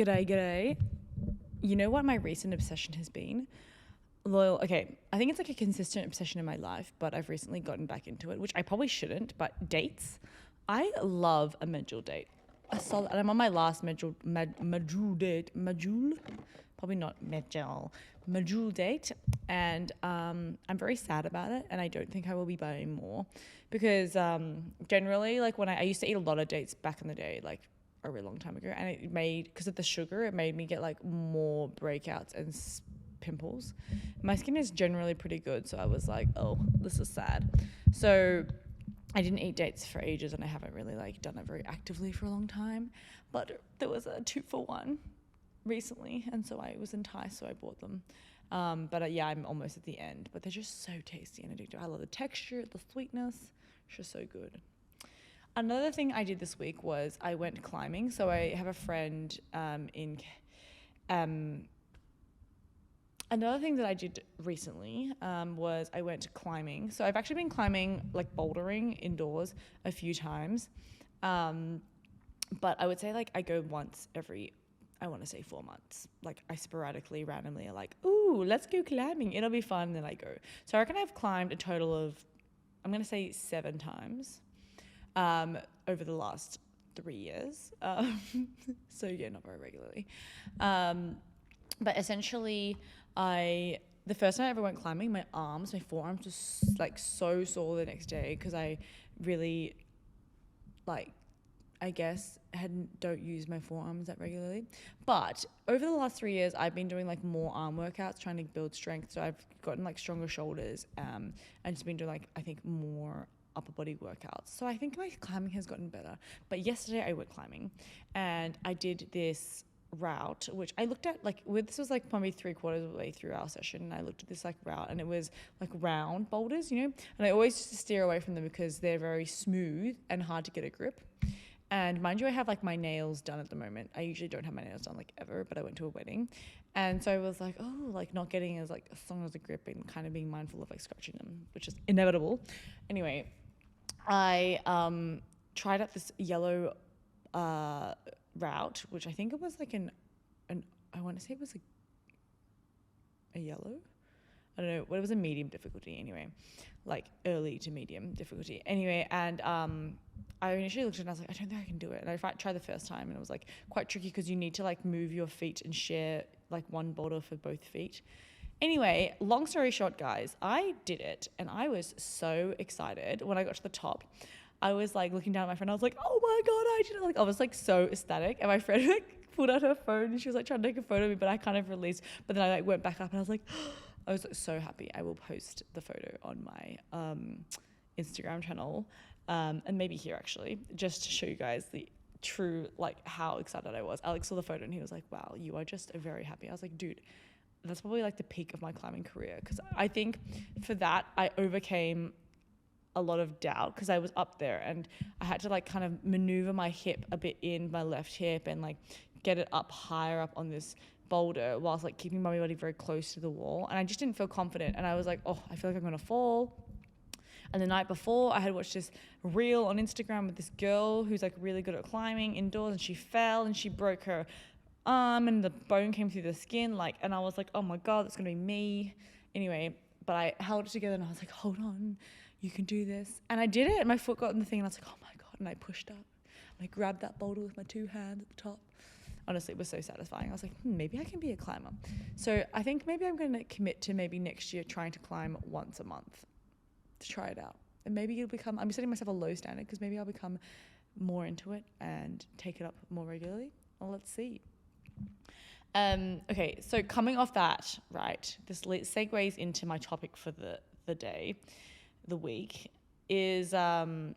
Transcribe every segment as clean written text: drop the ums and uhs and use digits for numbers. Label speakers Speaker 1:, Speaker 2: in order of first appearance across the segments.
Speaker 1: G'day. You know what my recent obsession has been? Well, okay, I think it's like a consistent obsession in my life, but I've recently gotten back into it, which I probably shouldn't, but dates. I love a medjool date. And I'm on my last medjool date. Medjool? Probably not medjool date. And I'm very sad about it, and I don't think I will be buying more. Because generally, like when I used to eat a lot of dates back in the day, like a really long time ago, and it made, because of the sugar, it made me get like more breakouts and pimples. My skin is generally pretty good, so I was like, oh, this is sad. So I didn't eat dates for ages, and I haven't really like done it very actively for a long time. But there was a 2-for-1 recently, and so I was enticed, so I bought them. But yeah, I'm almost at the end. But they're just so tasty and addictive. I love the texture, the sweetness. It's just so good. Another thing I did this week was I went climbing. So I have a friend another thing that I did recently was I went climbing. So I've actually been climbing, like bouldering indoors a few times. But I would say like I go once every, I want to say 4 months. Like I sporadically, randomly are like, ooh, let's go climbing. It'll be fun. And then I go. So I reckon I've climbed a total of, I'm going to say 7 times over the last 3 years. So yeah, not very regularly. But essentially, the first time I ever went climbing, my forearms were like so sore the next day because I really, like, I guess don't use my forearms that regularly. But over the last 3 years, I've been doing like more arm workouts, trying to build strength. So I've gotten like stronger shoulders, and just been doing like, I think, more upper body workouts. So I think my climbing has gotten better. But yesterday I went climbing, and I did this route, which I looked at this was like probably 3/4 of the way through our session, and I looked at this like route, and it was like round boulders, and I always just steer away from them because they're very smooth and hard to get a grip. And mind you, I have like my nails done at the moment. I usually don't have my nails done like ever, but I went to a wedding, and so I was like, oh, like not getting as like as strong as a grip, and kind of being mindful of like scratching them, which is inevitable. Anyway, I tried out this yellow route, which I think it was like an I want to say it was a yellow. I don't know, but it was a medium difficulty anyway, like early to medium difficulty. Anyway, and I initially looked at it and I was like, I don't think I can do it. And I tried the first time, and it was like quite tricky because you need to like move your feet and share like one boulder for both feet. Anyway, long story short, guys, I did it, and I was so excited when I got to the top. I was like looking down at my friend. I was like, oh my God, I did it. Like I was like so ecstatic. And my friend like pulled out her phone, and she was like trying to take a photo of me, but I kind of released. But then I like went back up, and I was like, I was so happy. I will post the photo on my Instagram channel, and maybe here actually, just to show you guys the true, like how excited I was. Alex saw the photo and he was like, wow, you are just very happy. I was like, dude, that's probably like the peak of my climbing career. Because I think for that, I overcame a lot of doubt because I was up there, and I had to like kind of maneuver my hip a bit in, my left hip, and like get it up higher up on this boulder whilst like keeping my body very close to the wall. And I just didn't feel confident, and I was like, oh, I feel like I'm gonna fall. And the night before, I had watched this reel on Instagram with this girl who's like really good at climbing indoors, and she fell and she broke her arm, and the bone came through the skin, like, and I was like, oh my God, that's gonna be me. Anyway, but I held it together, and I was like, hold on, you can do this. And I did it, and my foot got in the thing, and I was like, oh my God. And I pushed up, and I grabbed that boulder with my 2 hands at the top. Honestly, it was so satisfying. I was like, maybe I can be a climber. So I think maybe I'm going to commit to maybe next year trying to climb once a month to try it out. And maybe it'll become, I'm setting myself a low standard because maybe I'll become more into it and take it up more regularly. Well, let's see. Okay, so coming off that, right, this segues into my topic for the day, the week, is about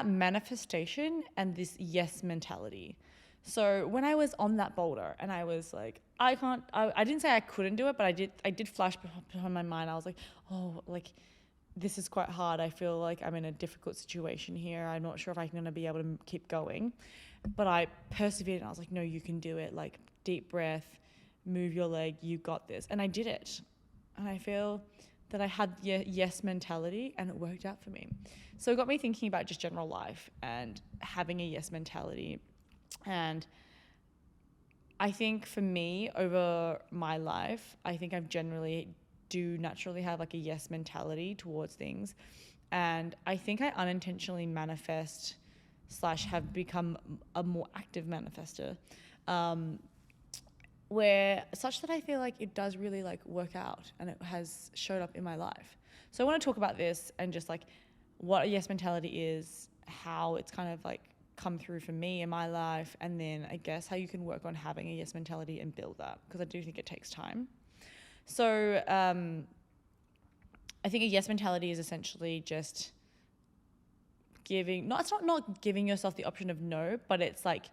Speaker 1: manifestation and this yes mentality. So when I was on that boulder and I was like, I didn't say I couldn't do it, but I did flash behind my mind. I was like, oh, like this is quite hard. I feel like I'm in a difficult situation here. I'm not sure if I'm going to be able to keep going. But I persevered, and I was like, no, you can do it. Like, deep breath, move your leg, you got this. And I did it. And I feel that I had yes mentality, and it worked out for me. So it got me thinking about just general life and having a yes mentality. And I think for me, over my life, I think I've generally do naturally have like a yes mentality towards things. And I think I unintentionally manifest / have become a more active manifester, where such that I feel like it does really like work out and it has showed up in my life. So I want to talk about this and just like what a yes mentality is, how it's kind of like come through for me in my life, and then I guess how you can work on having a yes mentality and build that, because I do think it takes time. So I think a yes mentality is essentially just giving, it's not giving yourself the option of no, but it's like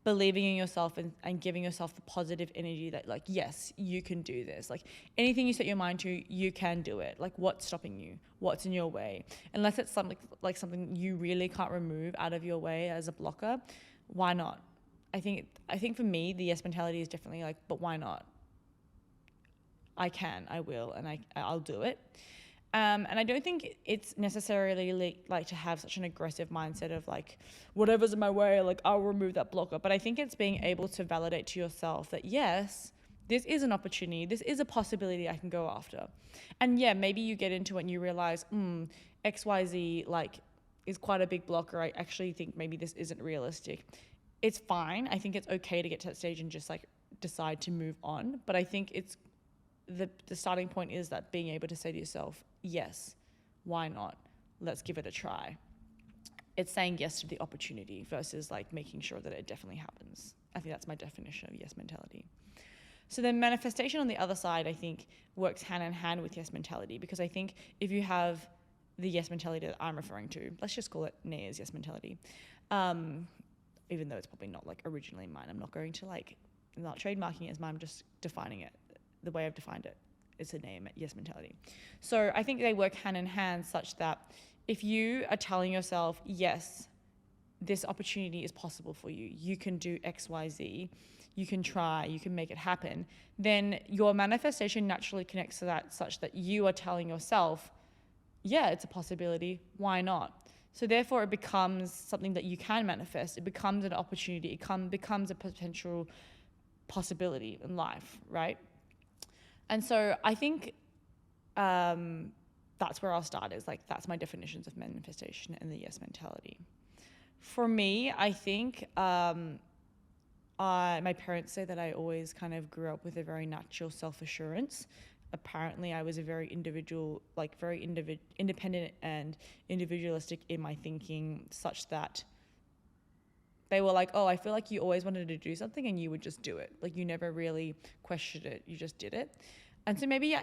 Speaker 1: believing in yourself and giving yourself the positive energy that like, yes, you can do this. Like anything you set your mind to, you can do it. Like what's stopping you? What's in your way? Unless it's something like something you really can't remove out of your way as a blocker, why not? I think for me, the yes mentality is definitely like, but why not? I can, I will, and I'll do it. And I don't think it's necessarily like to have such an aggressive mindset of like, whatever's in my way, like I'll remove that blocker. But I think it's being able to validate to yourself that yes, this is an opportunity. This is a possibility I can go after. And yeah, maybe you get into it and you realize, XYZ like is quite a big blocker. I actually think maybe this isn't realistic. It's fine. I think it's okay to get to that stage and just like decide to move on. But I think it's the starting point is that being able to say to yourself, yes, why not? Let's give it a try. It's saying yes to the opportunity versus like making sure that it definitely happens. I think that's my definition of yes mentality. So then manifestation on the other side, I think, works hand in hand with yes mentality, because I think if you have the yes mentality that I'm referring to, let's just call it Neya's yes mentality, even though it's probably not like originally mine. I'm not going to like, I'm not trademarking it as mine, I'm just defining it the way I've defined it. It's a name, yes mentality. So I think they work hand in hand such that if you are telling yourself, yes, this opportunity is possible for you, you can do X, Y, Z, you can try, you can make it happen, then your manifestation naturally connects to that such that you are telling yourself, yeah, it's a possibility, why not? So therefore it becomes something that you can manifest. It becomes an opportunity. It becomes a potential possibility in life, right? And so I think that's where I'll start, is like, that's my definitions of manifestation and the yes mentality. For me, I think my parents say that I always kind of grew up with a very natural self-assurance. Apparently I was a very independent and individualistic in my thinking, such that they were like, oh, I feel like you always wanted to do something and you would just do it. Like you never really questioned it, you just did it. And so maybe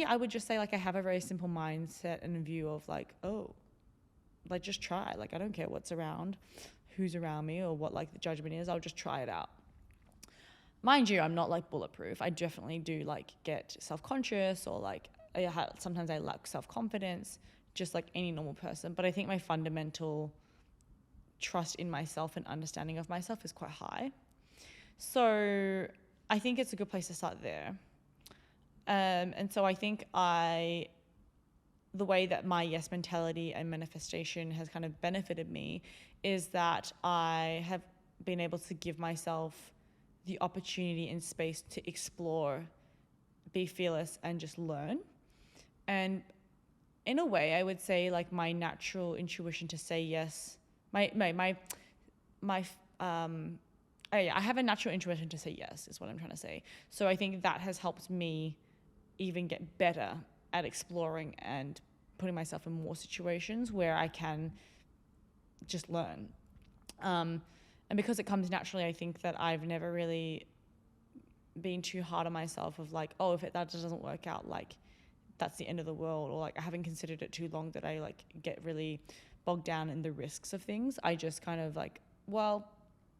Speaker 1: I would just say like I have a very simple mindset and view of like, oh, like just try. Like I don't care what's around, who's around me, or what like the judgment is. I'll just try it out. Mind you, I'm not like bulletproof. I definitely do like get self-conscious, or like sometimes I lack self-confidence, just like any normal person. But I think my fundamental trust in myself and understanding of myself is quite high. So I think it's a good place to start there. And so I think the way that my yes mentality and manifestation has kind of benefited me is that I have been able to give myself the opportunity and space to explore, be fearless, and just learn. And in a way, I would say like my natural intuition to say yes, I have a natural intuition to say yes, is what I'm trying to say. So I think that has helped me even get better at exploring and putting myself in more situations where I can just learn. And because it comes naturally, I think that I've never really been too hard on myself of like, oh, if that just doesn't work out, like that's the end of the world, or like I haven't considered it too long that I like get really bogged down in the risks of things. I just kind of like, well,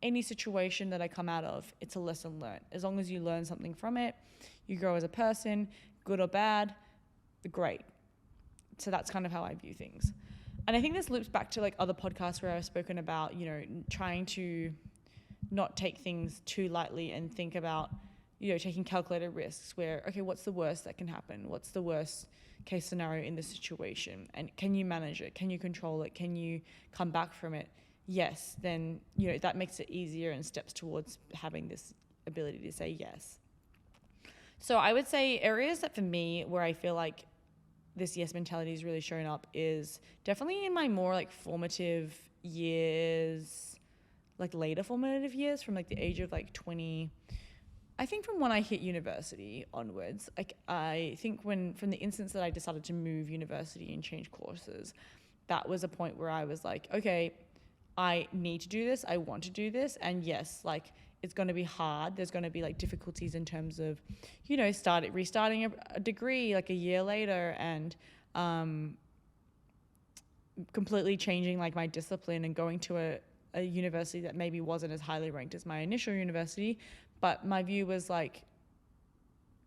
Speaker 1: any situation that I come out of, it's a lesson learned. As long as you learn something from it, you grow as a person, good or bad, great. So that's kind of how I view things. And I think this loops back to like other podcasts where I've spoken about, you know, trying to not take things too lightly and think about, you know, taking calculated risks where, okay, what's the worst that can happen? What's the worst case scenario in this situation? And can you manage it? Can you control it? Can you come back from it? Yes, then, you know, that makes it easier and steps towards having this ability to say yes. So I would say areas that for me where I feel like this yes mentality is really showing up is definitely in my more like formative years, like later formative years, from like the age of like 20. I think from when I hit university onwards, like I think from the instance that I decided to move university and change courses, that was a point where I was like, okay, I need to do this. I want to do this. And yes, like it's going to be hard. There's going to be like difficulties in terms of, restarting a degree like a year later, and completely changing like my discipline and going to a university that maybe wasn't as highly ranked as my initial university. But my view was like,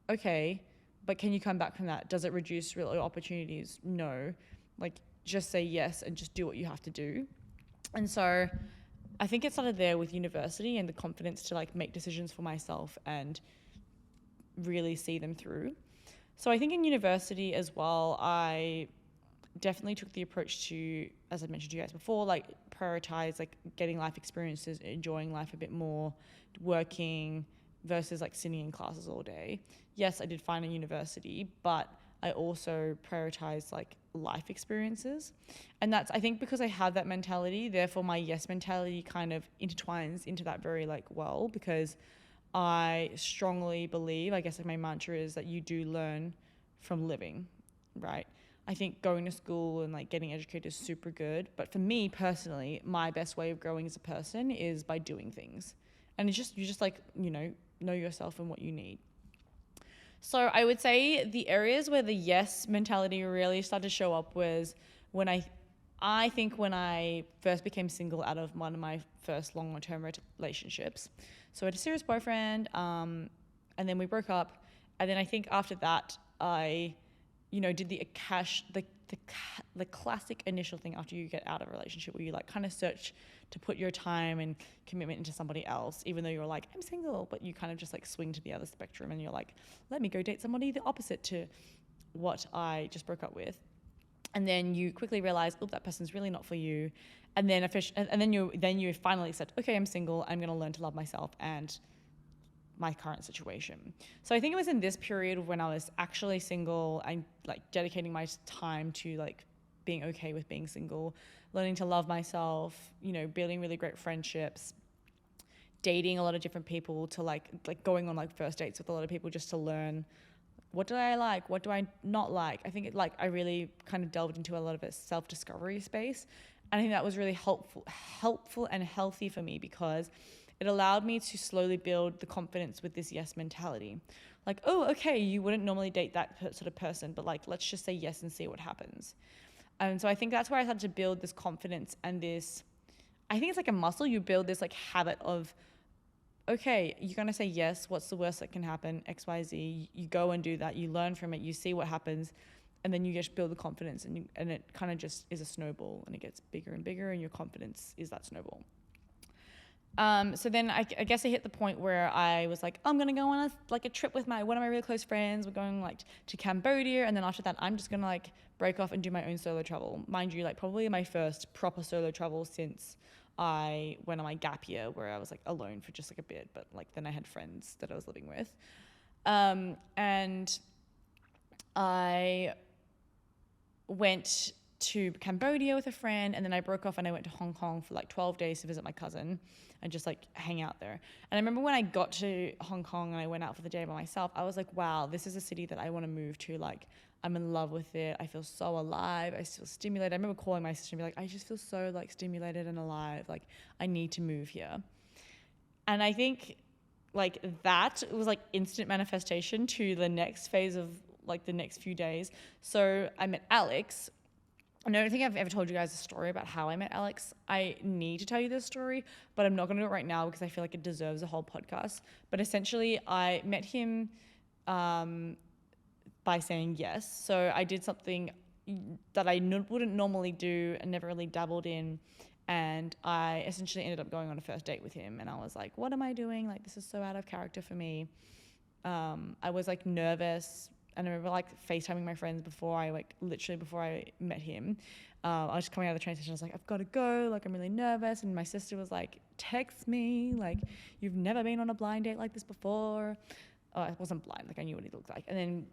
Speaker 1: okay, but can you come back from that? Does it reduce real opportunities? No. Like, just say yes and just do what you have to do. And so I think it started there with university and the confidence to like make decisions for myself and really see them through. So I think in university as well, I definitely took the approach to, as I mentioned to you guys before, like prioritize like getting life experiences, enjoying life a bit more, working versus like sitting in classes all day. Yes, I did fine in university, but I also prioritized like life experiences. And that's, I think, because I had that mentality, therefore my yes mentality kind of intertwines into that very like well, because I strongly believe, I guess like my mantra is that you do learn from living, right? I think going to school and like getting educated is super good. But for me personally, my best way of growing as a person is by doing things. And it's just, you just like, know yourself and what you need. So I would say the areas where the yes mentality really started to show up was when I think when I first became single out of one of my first long-term relationships. So I had a serious boyfriend, and then we broke up. And then I think after that, I, did the classic initial thing after you get out of a relationship, where you like kind of search to put your time and commitment into somebody else, even though you're like, I'm single, but you kind of just like swing to the other spectrum and you're like, let me go date somebody the opposite to what I just broke up with. And then you quickly realize, oh, that person's really not for you. And then you finally said, okay, I'm single. I'm going to learn to love myself and my current situation. So I think it was in this period when I was actually single and like dedicating my time to like being okay with being single, learning to love myself, building really great friendships, dating a lot of different people, to like going on like first dates with a lot of people just to learn, what do I like? What do I not like? I think I really kind of delved into a lot of a self-discovery space. And I think that was really helpful and healthy for me, because it allowed me to slowly build the confidence with this yes mentality. Like, oh, okay, you wouldn't normally date that sort of person, but like, let's just say yes and see what happens. And so I think that's where I started to build this confidence and this, I think it's like a muscle. You build this like habit of, okay, you're going to say yes. What's the worst that can happen? X, Y, Z. You go and do that. You learn from it. You see what happens. And then you just build the confidence, and it kind of just is a snowball, and it gets bigger and bigger, and your confidence is that snowball. So then I guess I hit the point where I was like, I'm going to go on a trip with one of my really close friends. We're going like to Cambodia. And then after that, I'm just going to like break off and do my own solo travel. Mind you, like probably my first proper solo travel since I went on my gap year, where I was like alone for just like a bit, but like then I had friends that I was living with. And I went to Cambodia with a friend, and then I broke off and I went to Hong Kong for like 12 days to visit my cousin and just like hang out there. And I remember when I got to Hong Kong and I went out for the day by myself, I was like, wow, this is a city that I want to move to. Like, I'm in love with it. I feel so alive. I feel stimulated. I remember calling my sister and be like, I just feel so like stimulated and alive. Like, I need to move here. And I think like that was like instant manifestation to the next phase of like the next few days. So I met Alex. I don't think I've ever told you guys a story about how I met Alex. I need to tell you this story, but I'm not going to do it right now because I feel like it deserves a whole podcast. But essentially, I met him by saying yes. So I did something that I wouldn't normally do and never really dabbled in. And I essentially ended up going on a first date with him. And I was like, what am I doing? Like, this is so out of character for me. I was like nervous. and I remember like FaceTiming my friends before I met him. I was just coming out of the train station. I was like, I've got to go. Like, I'm really nervous. And my sister was like, text me. Like, you've never been on a blind date like this before. I wasn't blind. Like, I knew what he looked like. And then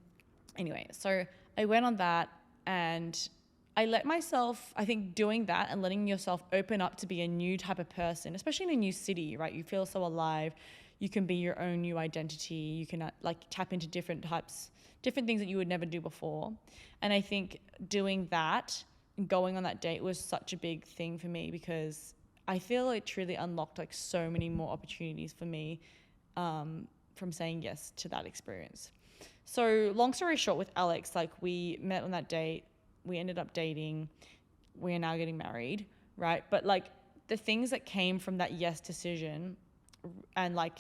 Speaker 1: anyway, so I went on that, and I let myself, I think doing that and letting yourself open up to be a new type of person, especially in a new city, right? You feel so alive. You can be your own new identity. You can like tap into different things that you would never do before. And I think doing that, going on that date was such a big thing for me, because I feel it truly unlocked like so many more opportunities for me from saying yes to that experience. So long story short, with Alex, like we met on that date, we ended up dating, we are now getting married, right? But like the things that came from that yes decision, and like,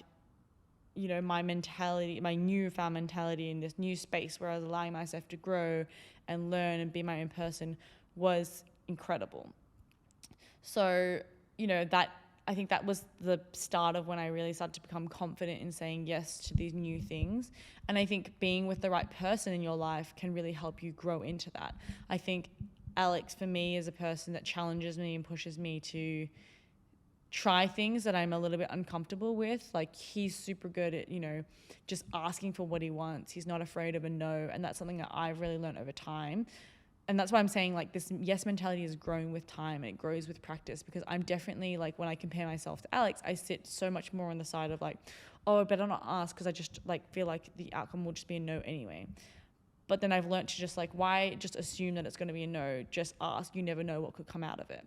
Speaker 1: you know, my mentality, my newfound mentality in this new space where I was allowing myself to grow and learn and be my own person, was incredible. So, you know, that I think that was the start of when I really started to become confident in saying yes to these new things. And I think being with the right person in your life can really help you grow into that. I think Alex, for me, is a person that challenges me and pushes me to try things that I'm a little bit uncomfortable with. Like, he's super good at, you know, just asking for what he wants. He's not afraid of a no. And that's something that I've really learned over time. And that's why I'm saying like this yes mentality is growing with time, and it grows with practice, because I'm definitely like, when I compare myself to Alex, I sit so much more on the side of like, oh, I better not ask, because I just like feel like the outcome will just be a no anyway. But then I've learned to just like, why just assume that it's going to be a no? Just ask. You never know what could come out of it.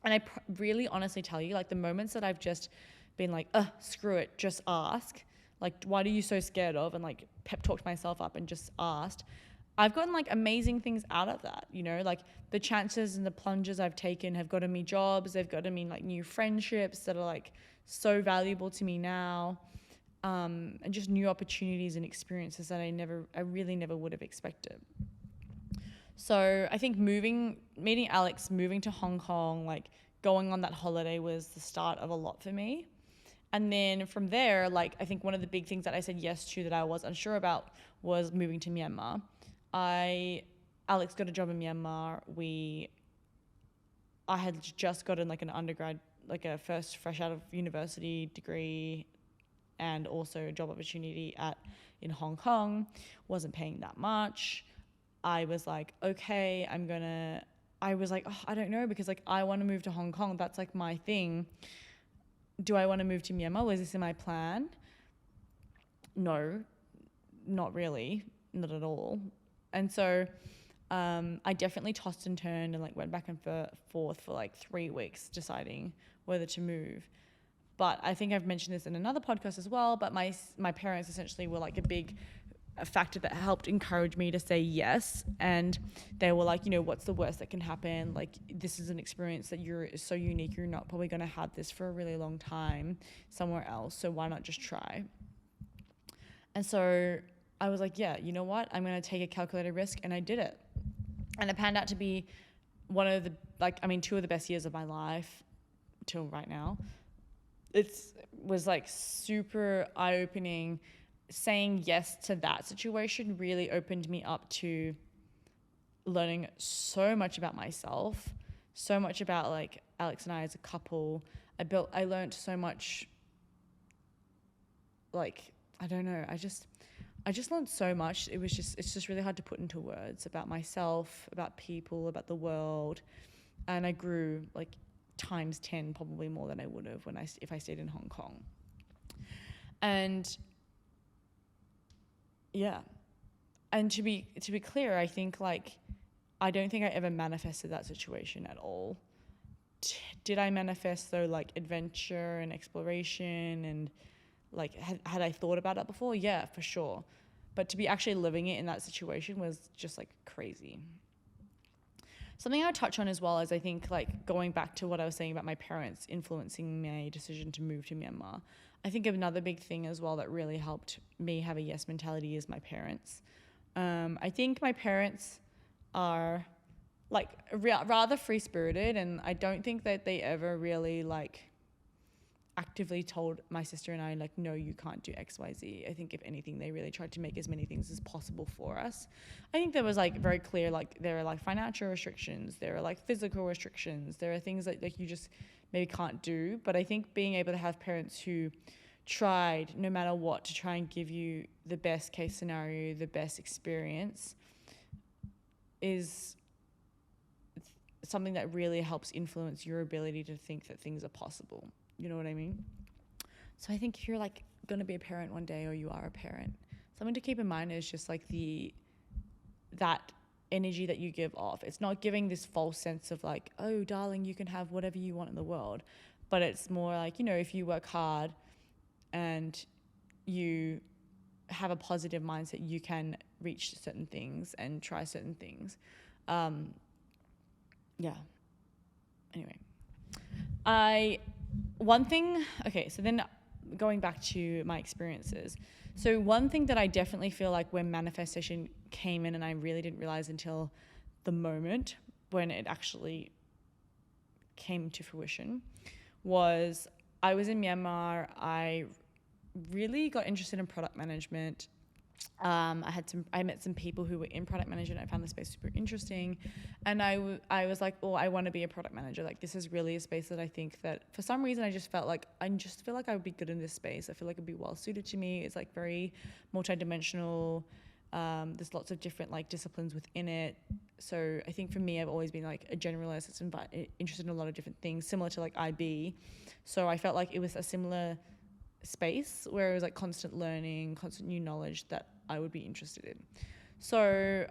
Speaker 1: And I really honestly tell you, like the moments that I've just been like, screw it, just ask. Like, what are you so scared of? And like pep talked myself up and just asked. I've gotten like amazing things out of that, you know, like the chances and the plunges I've taken have gotten me jobs. They've gotten me like new friendships that are like so valuable to me now. And just new opportunities and experiences that I really never would have expected. So I think meeting Alex, moving to Hong Kong, like going on that holiday was the start of a lot for me. And then from there, like I think one of the big things that I said yes to that I was unsure about was moving to Myanmar. Alex got a job in Myanmar. I had just gotten like an undergrad, like a first fresh out of university degree, and also a job opportunity in Hong Kong. Wasn't paying that much. I was like, okay, I was like, I don't know, because like I want to move to Hong Kong. That's like my thing. Do I want to move to Myanmar? Was this in my plan? No, not really, not at all. And so I definitely tossed and turned and like went back and forth for like 3 weeks deciding whether to move. But I think I've mentioned this in another podcast as well, but my parents essentially were like a factor that helped encourage me to say yes. And they were like, you know, what's the worst that can happen? Like, this is an experience that you're so unique. You're not probably going to have this for a really long time somewhere else. So why not just try? And so I was like, yeah, you know what? I'm going to take a calculated risk, and I did it. And it panned out to be two of the best years of my life till right now. It was like super eye-opening. Saying yes to that situation really opened me up to learning so much about myself, so much about like Alex and I as a couple. I learned so much, like, I don't know, I just learned so much. It's just really hard to put into words about myself, about people, about the world. And I grew like times 10, probably more than I would have if I stayed in Hong Kong. And yeah. And to be clear, I think like, I don't think I ever manifested that situation at all. Did I manifest though like adventure and exploration, and like had I thought about it before? Yeah, for sure. But to be actually living it in that situation was just like crazy. Something I would touch on as well is, I think like going back to what I was saying about my parents influencing my decision to move to Myanmar. I think another big thing as well that really helped me have a yes mentality is my parents. I think my parents are like rather free-spirited, and I don't think that they ever really like actively told my sister and I, like, no, you can't do XYZ. I think if anything, they really tried to make as many things as possible for us. I think there was like very clear, like there are like financial restrictions, there are like physical restrictions, there are things that like you just maybe can't do. But I think being able to have parents who tried no matter what to try and give you the best case scenario, the best experience, is something that really helps influence your ability to think that things are possible. You know what I mean? So I think if you're like going to be a parent one day, or you are a parent, something to keep in mind is just like that energy that you give off. It's not giving this false sense of like, oh darling, you can have whatever you want in the world. But it's more like, you know, if you work hard and you have a positive mindset, you can reach certain things and try certain things. Yeah. Anyway, so then going back to my experiences. So one thing that I definitely feel like when manifestation came in, and I really didn't realize until the moment when it actually came to fruition, was I was in Myanmar. I really got interested in product management. I met some people who were in product management. I found the space super interesting, and I was like, oh, I want to be a product manager. Like, this is really a space that I think that for some reason I just feel like I would be good in this space. I feel like it'd be well suited to me. It's like very multidimensional. There's lots of different like disciplines within it. So I think for me, I've always been like a generalist that's interested in a lot of different things, similar to like IB. So I felt like it was a similar space where it was like constant learning, constant new knowledge that I would be interested in. So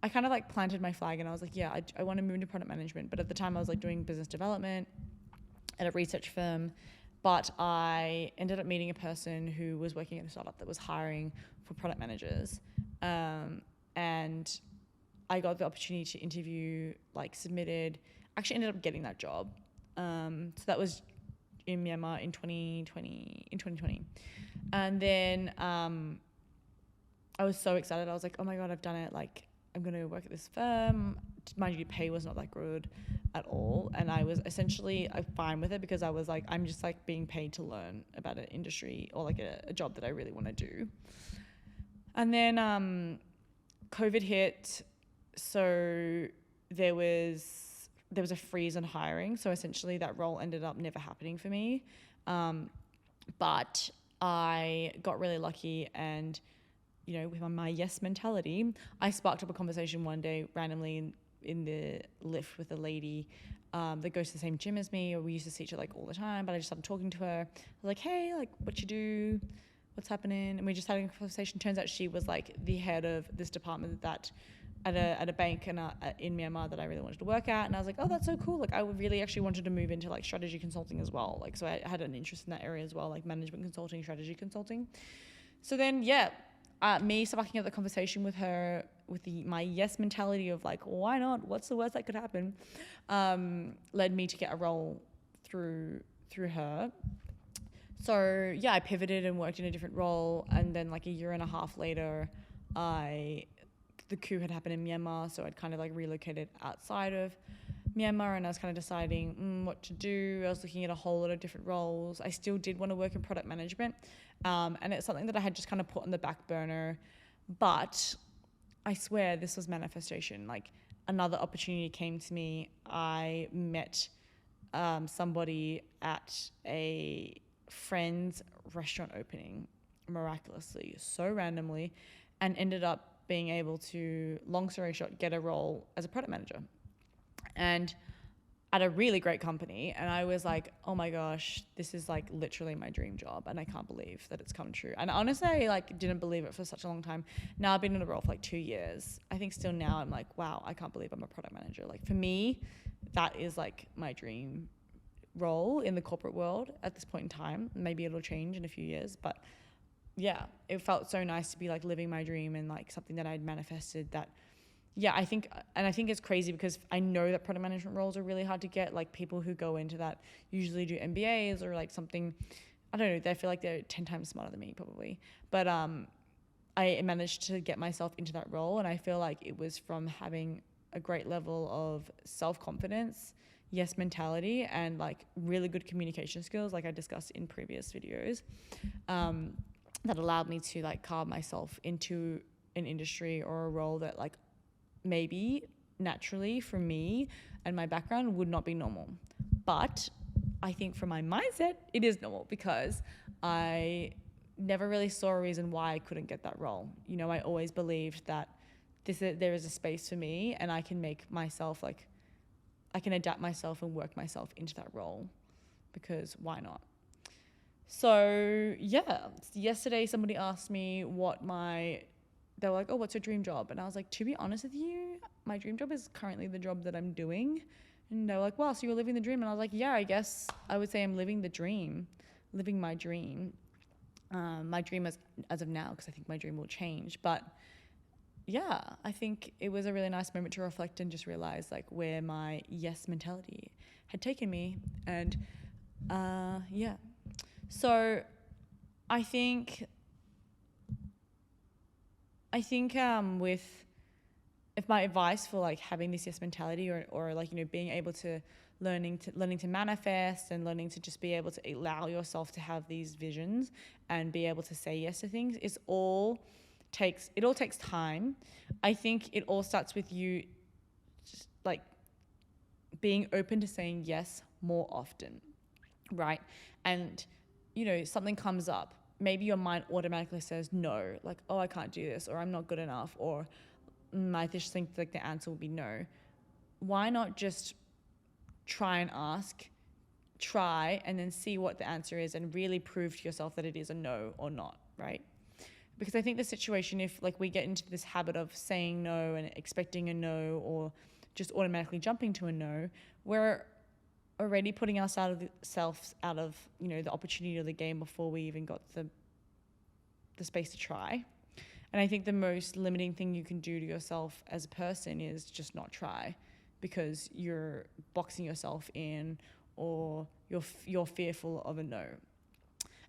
Speaker 1: I kind of like planted my flag, and I was like, yeah, I want to move into product management. But at the time I was like doing business development at a research firm, but I ended up meeting a person who was working at a startup that was hiring for product managers. And I got the opportunity to interview, like submitted, actually ended up getting that job. So that was in Myanmar in 2020. And then I was so excited. I was like, oh my God, I've done it. Like, I'm going to work at this firm. Mind you, pay was not that good at all. And I was essentially fine with it, because I was like, I'm just like being paid to learn about an industry or like a job that I really want to do. And then COVID hit. So there was a freeze on hiring. So essentially that role ended up never happening for me. But I got really lucky, and, you know, with my yes mentality, I sparked up a conversation one day randomly in the lift with a lady that goes to the same gym as me, or we used to see each other like all the time, but I just started talking to her. I was like, hey, like, what you do? What's happening? And we just had a conversation. Turns out she was like the head of this department that at a bank in Myanmar that I really wanted to work at. And I was like, oh, that's so cool. Like, I really actually wanted to move into like strategy consulting as well. Like, so I had an interest in that area as well, like management consulting, strategy consulting. So then, yeah, me sparking up the conversation with her with my yes mentality of like, why not? What's the worst that could happen? Led me to get a role through her. So yeah, I pivoted and worked in a different role. And then like a year and a half later, the coup had happened in Myanmar. So I'd kind of like relocated outside of Myanmar, and I was kind of deciding what to do. I was looking at a whole lot of different roles. I still did want to work in product management. And it's something that I had just kind of put on the back burner. But I swear this was manifestation. Like, another opportunity came to me. I met somebody at a friend's restaurant opening, miraculously, so randomly, and ended up being able to, long story short, get a role as a product manager, and at a really great company. And I was like, oh my gosh, this is like literally my dream job, and I can't believe that it's come true. And honestly, I like didn't believe it for such a long time. Now I've been in a role for like 2 years. I think still now I'm like, wow, I can't believe I'm a product manager. Like, for me, that is like my dream role in the corporate world at this point in time. Maybe it'll change in a few years, but yeah, it felt so nice to be like living my dream, and like something that I'd manifested. That, yeah, I think it's crazy, because I know that product management roles are really hard to get. Like, people who go into that usually do MBAs or like something, I don't know, they feel like they're 10 times smarter than me probably. But I managed to get myself into that role, and I feel like it was from having a great level of self-confidence, yes mentality and like really good communication skills, like I discussed in previous videos, that allowed me to like carve myself into an industry or a role that like maybe naturally for me and my background would not be normal. But I think for my mindset, it is normal because I never really saw a reason why I couldn't get that role. You know, I always believed that there is a space for me and I can make myself like, I can adapt myself and work myself into that role because why not? So yeah, yesterday somebody asked me they were like, oh, what's your dream job? And I was like, to be honest with you, my dream job is currently the job that I'm doing. And they were like, wow, so you're living the dream? And I was like, yeah, I guess I would say I'm living the dream, living my dream. My dream as of now, because I think my dream will change. But yeah, I think it was a really nice moment to reflect and just realize like where my yes mentality had taken me. And yeah. So I think with if my advice for like having this yes mentality or like, you know, being able to learning to manifest and learning to just be able to allow yourself to have these visions and be able to say yes to things, it all takes time. I think it all starts with you just like being open to saying yes more often, right? And you know, something comes up, maybe your mind automatically says no, like, oh, I can't do this, or I'm not good enough, or I just think like the answer will be no. Why not just try and try and then see what the answer is and really prove to yourself that it is a no or not, right? Because I think the situation, if like we get into this habit of saying no and expecting a no or just automatically jumping to a no, we're already putting ourselves out of, you know, the opportunity of the game before we even got the space to try. And I think the most limiting thing you can do to yourself as a person is just not try, because you're boxing yourself in or you're fearful of a no.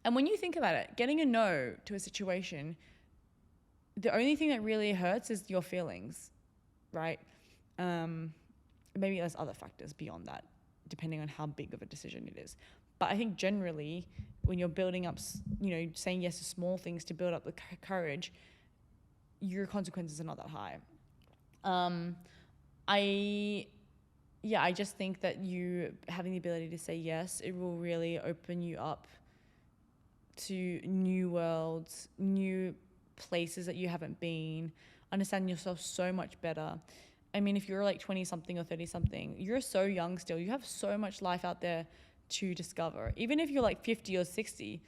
Speaker 1: And when you think about it, getting a no to a situation, the only thing that really hurts is your feelings, right? Maybe there's other factors beyond that, depending on how big of a decision it is. But I think generally, when you're building up, you know, saying yes to small things to build up the courage, your consequences are not that high. I just think that you having the ability to say yes, it will really open you up to new worlds, new places that you haven't been, understand yourself so much better. I mean, if you're like 20 something or 30 something, you're so young still. You have so much life out there to discover. Even if you're like 50 or 60,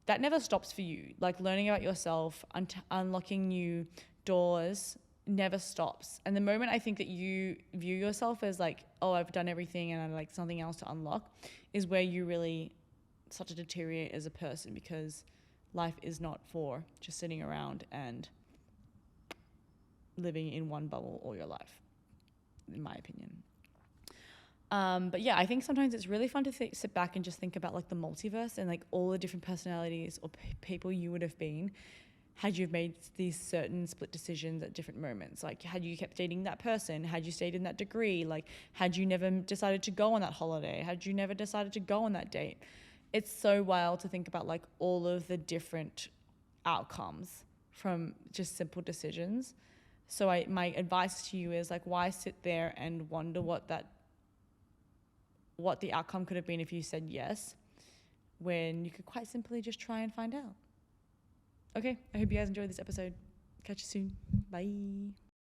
Speaker 1: that never stops for you. Like learning about yourself, unlocking new doors never stops. And the moment I think that you view yourself as like, oh, I've done everything and I like something else to unlock, is where you really start to deteriorate as a person, because life is not for just sitting around and living in one bubble all your life, in my opinion. But yeah, I think sometimes it's really fun to sit back and just think about like the multiverse and like all the different personalities or people you would have been had you made these certain split decisions at different moments. Like had you kept dating that person, had you stayed in that degree, like had you never decided to go on that holiday, had you never decided to go on that date. It's so wild to think about like all of the different outcomes from just simple decisions. So my advice to you is like, why sit there and wonder what the outcome could have been if you said yes, when you could quite simply just try and find out. Okay, I hope you guys enjoyed this episode. Catch you soon. Bye.